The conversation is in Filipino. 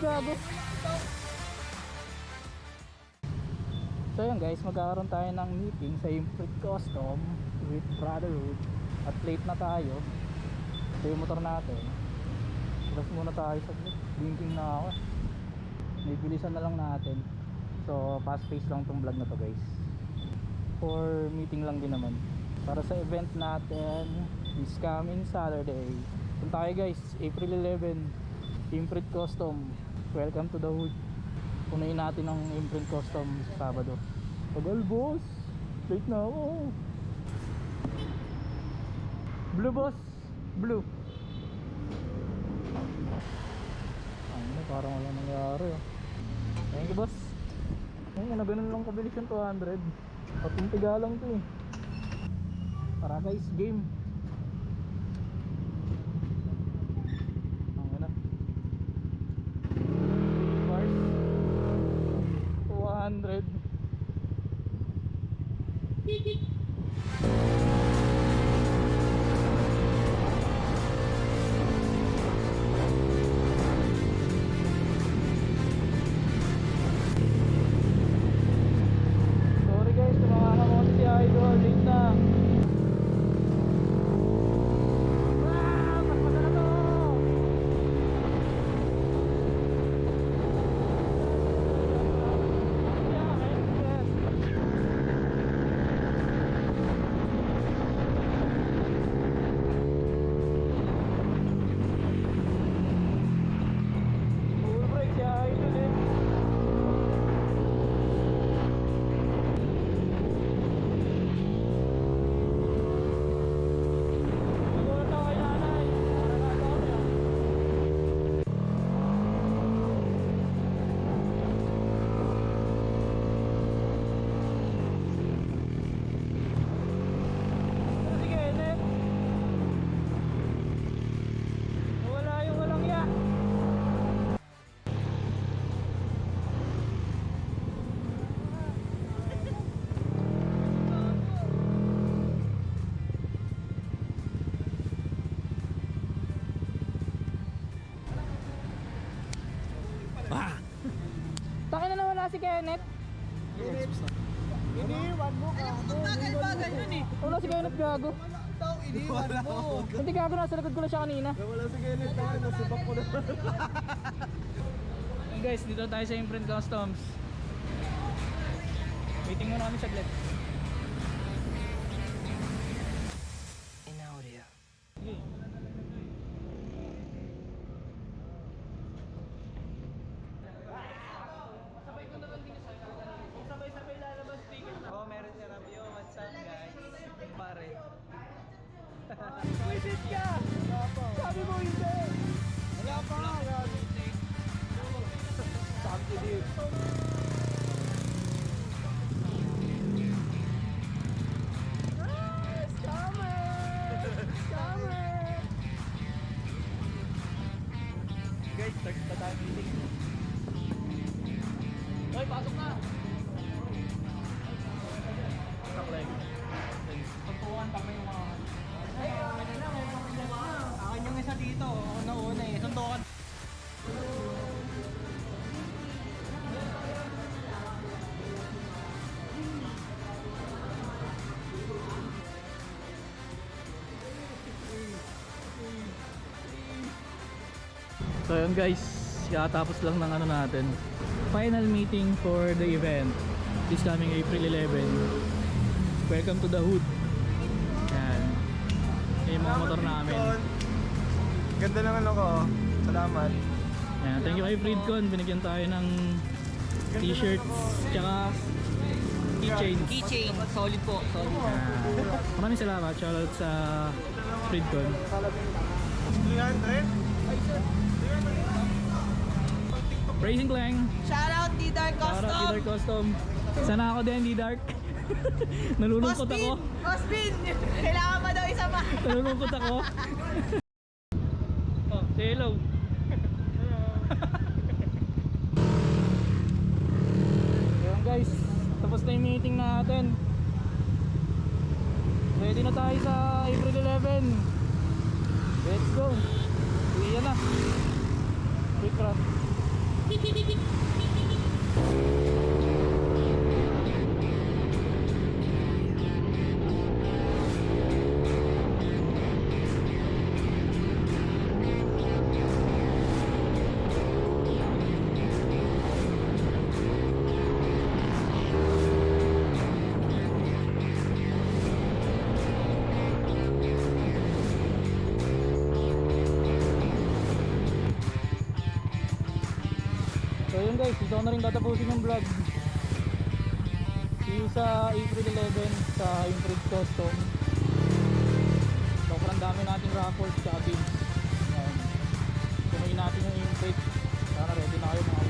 gago. So yun guys, magkakaroon tayo ng meeting sa Imprit Custom with Brotherhood. At late na tayo. Ito yung motor natin. Tapos muna tayo sa blinking na ako. May bilisan na lang natin. So fast pace lang tong vlog na to guys. For meeting lang din naman. Para sa event natin this coming Saturday. Punta tayo guys, April 11, Imprint Custom. Welcome to the hood. Punayin natin ang Imprint Custom sa Sabado. Tagal boss, late na ako. Blue boss, blue. Ano, parang wala nangyari oh. Thank you boss. Ayun, na ganun lang kabilis yung 200. Patuntiga lang to eh. Tara guys, game. Ang na 200. Sorry guys, tumakaka ko si Idol. Late na. Takin na nawala si Kenneth. Iniwan mo ka. Bagay nun eh. Wala si Kenneth gago. Iniwan mo. Hindi gago, nasa likod ko lang siya kanina. Wala si Kenneth tayo, nasibak ko na. Guys, dito tayo sa Imprint Customs. Waiting muna kami saglit. Inaudio. Sabay-sabay lalabas ticket na. Oh, meron siya review. What's up guys? Pare. Visit ka! Sabi mo hindi! Wala pa. Sabi din. Guys, start na tayo meeting. Hoy, pasok na! Saklay. Pagpuan pa may mga... Ay, okay na. Akin yung isa dito. Ako na una eh. Sundukan. So yun guys, katapos lang ng ano natin, final meeting for the event this coming April 11. Welcome to the hood. Yan. Yan yung mga motor namin. Ganda naman ako. Salamat. Yan. Thank you kay Freedcon, binigyan tayo ng t-shirts tsaka keychains. Keychain. Solid po. Solid. Maraming salamat, shoutout sa Freedcon. 300? Racing Clang. Shoutout D-Dark Shoutout D-Dark Custom. Sana ako din D-Dark. Nalulungkot ako. Bossbin! Kailangan pa daw isa pa. Nalulungkot ako. Oh, say hello. Ayan guys, tapos na yung meeting natin. Ready na tayo sa April 11. Let's go. Uwi na. Quick run. So yun guys, dito ko na rin tatapusin yung vlog. See you sa April 11 sa Imprint Custom. Sobrang dami nating raffles sa bins. Ayan. Tunuin natin yung imprint. Sana ready na kayo mga